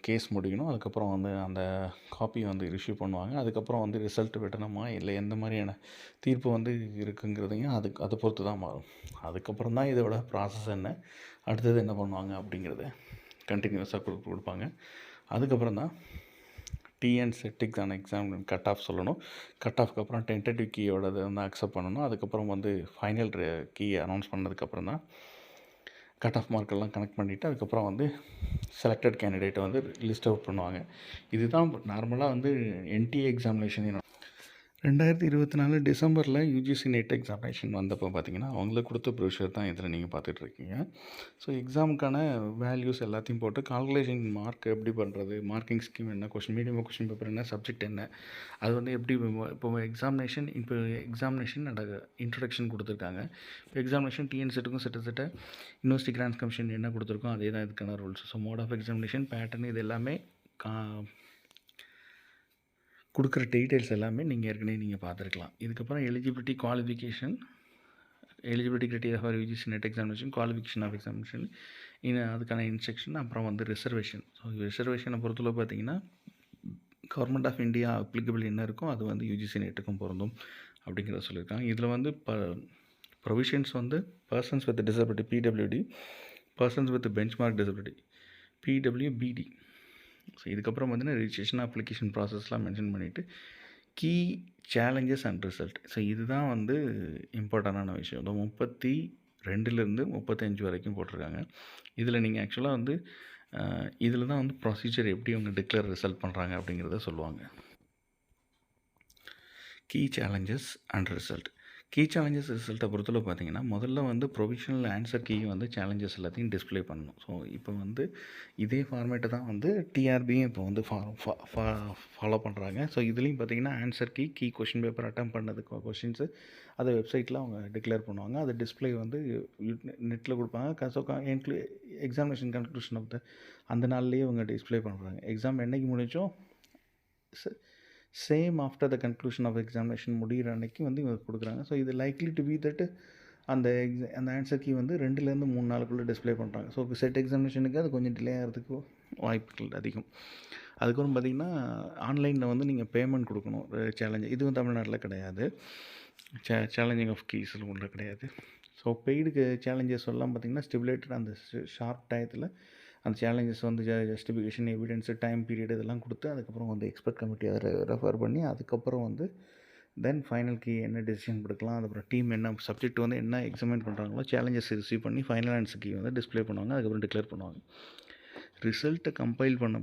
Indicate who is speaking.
Speaker 1: Case முடிக்கணும். அதுக்கப்புறம் வந்து அந்த காப்பியை வந்து இஷ்யூ பண்ணுவாங்க. அதுக்கப்புறம் வந்து ரிசல்ட் விடணுமா இல்லை எந்த மாதிரியான தீர்ப்பு வந்து இருக்குங்கிறதையும் அதை பொறுத்து தான் மாறும். அதுக்கப்புறம் தான் இதோட ப்ராசஸ் என்ன, அடுத்தது என்ன பண்ணுவாங்க அப்படிங்கிறத கண்டினியூஸாக கொடுப்பாங்க. அதுக்கப்புறம் தான் டிஎன் செட்டுக்கான எக்ஸாம் கட் ஆஃப் சொல்லணும். கட் ஆஃப்க்கு அப்புறம் டென்டேட்டிவ் கீயோடது வந்து அக்செப்ட் பண்ணணும். அதுக்கப்புறம் வந்து ஃபைனல் கீ அனௌன்ஸ் பண்ணதுக்கப்புறம் தான் கட் ஆஃப் மார்க்கெல்லாம் கனெக்ட் பண்ணிவிட்டு அதுக்கப்புறம் வந்து செலக்டட் கேண்டிடேட்டை வந்து லிஸ்ட் அவுட் பண்ணுவாங்க. இதுதான் நார்மலாக வந்து என்டிஏ எக்ஸாமினேஷன் 2024 டிசம்பரில் யூஜிசி நெட் எக்ஸாமினேஷன் வந்தப்போ பார்த்தீங்கன்னா அவங்களுக்கு கொடுத்த ப்ரொஷர் தான் இதில் நீங்கள் பார்த்துட்ருக்கீங்க. ஸோ எக்ஸாமுக்கான வேல்யூஸ் எல்லாத்தையும் போட்டு கால்குலேஷன் மார்க் எப்படி பண்ணுறது, மார்க்கிங் ஸ்கீம் என்ன, மீடியம் கொஷின் பேப்பர் என்ன, சப்ஜெக்ட் என்ன, அது வந்து எப்படி இப்போ எக்ஸாமினேஷன் இன்ட்ரடக்ஷன் கொடுத்துருக்காங்க. இப்போ எக்ஸாமினேஷன் டிஎன் செட்டுக்கும் கிட்டத்தட்ட யூனிவர்சிட்டி கிராண்ட்ஸ் கமிஷன் என்ன கொடுத்துருக்கோம் அதே தான் இதுக்கான rules. So mode of examination pattern இது எல்லாமே கொடுக்குற டீட்டெயில்ஸ் எல்லாமே நீங்கள் ஏற்கனவே பார்த்துருக்கலாம். இதுக்கப்புறம் eligibility criteria for UGC NET examination, qualification of examination, அதுக்கான இன்ஸ்ட்ரக்ஷன், அப்புறம் வந்து ரிசர்வேஷன். ஸோ ரிசர்வேஷனை பொறுத்தளவு பார்த்தீங்கன்னா கவர்மெண்ட் ஆஃப் இந்தியா அப்ளிகபிள் என்ன இருக்கோ அது வந்து யூஜிசி நெட்டுக்கும் பொருந்தும் அப்படிங்கிறத சொல்லியிருக்காங்க. இதில் வந்து ப்ரொவிஷன்ஸ் வந்து persons with disability PWD, persons with benchmark disability PWBD. So இதுக்கப்புறம் பார்த்தீங்கன்னா ரிஜிஸ்ட்ரேஷன் அப்ளிகேஷன் ப்ராசஸ்லாம் மென்ஷன் பண்ணிவிட்டு key challenges and result. So இதுதான் வந்து இம்பார்ட்டண்டான விஷயம். 32லேருந்து 35 வரைக்கும் போட்டிருக்காங்க. இதில் நீங்கள் ஆக்சுவலாக வந்து இதில் தான் வந்து ப்ரொசீஜர் எப்படி அவங்க டிக்ளேர் ரிசல்ட் பண்ணுறாங்க அப்படிங்கிறத சொல்லுவாங்க. Key challenges and result. Key challenges ரிசல்ட்டை பொறுத்தளவு பார்த்தீங்கன்னா முதல்ல வந்து ப்ரொவிஷனல் ஆன்சர் கீ வந்து சேலஞ்சஸ் எல்லாத்தையும் டிஸ்பிளே பண்ணணும். ஸோ இப்போ வந்து இதே ஃபார்மேட்டை தான் வந்து டிஆர்பியும் இப்போ வந்து ஃபாலோ பண்ணுறாங்க. ஸோ இதுலேயும் பார்த்தீங்கன்னா ஆன்சர் கீ கொஷின் பேப்பர் அட்டம் பண்ணது கொஷின்ஸு அதை வெப்சைட்டில் அவங்க டிக்ளேர் பண்ணுவாங்க. அது டிஸ்பிளே வந்து நெட்டில் கொடுப்பாங்க. ஸோ எக்ஸாமினேஷன் கன்க்ளூஷன் ஆஃப் அந்த நாள்லேயே அவங்க டிஸ்பிளே பண்ணுறாங்க. எக்ஸாம் என்றைக்கு முடிச்சோ same after the conclusion of examination முடிகிற அன்னைக்கு வந்து இவங்க கொடுக்குறாங்க. ஸோ இது லைக்லி டு பி தட் அந்த ஆன்சர் கீ வந்து 2லேருந்து 3 நாளுக்குள்ளே டிஸ்பிளே பண்ணுறாங்க. ஸோ செட் எக்ஸாமினேஷனுக்கு அது கொஞ்சம் டிலே ஆகிறதுக்கு வாய்ப்புகள் அதிகம். அதுக்கப்புறம் பார்த்திங்கன்னா ஆன்லைனில் வந்து நீங்கள் பேமெண்ட் கொடுக்கணும். சேலஞ்சு இதுவும் தமிழ்நாட்டில் கிடையாது. சேலஞ்சிங் ஆஃப் கீஸ் ஒன்றும் கிடையாது. ஸோ பெய்டுக்கு சேலஞ்சஸ் எல்லாம் பார்த்திங்கன்னா ஸ்டிபுலேட்டட் அந்த ஷார்ப் டயத்தில் அந்த சேலஞ்சஸ் வந்து ஜஸ்டிஃபிகேஷன், எவிடன்ஸு, டைம் பீரியட் இதெல்லாம் கொடுத்து அதுக்கப்புறம் வந்து எக்ஸ்பர்ட் கமிட்டி அதை ரெஃபர் பண்ணி அதுக்கப்புறம் வந்து தென் ஃபைனல் கீ என்ன டெசிஷன் கொடுக்கலாம், அதுக்கப்புறம் டீம் என்ன சப்ஜெக்ட் வந்து என்ன எக்ஸாமின் பண்ணுறாங்களோ சேலஞ்சஸ் ரிசீவ் பண்ணி ஃபைனல் ஆன்சர் கீ வந்து டிஸ்பிளே பண்ணுவாங்க. அதுக்கப்புறம் டிக்ளேர் பண்ணுவாங்க. ரிசல்ட்டை கம்பைல் பண்ணும்போது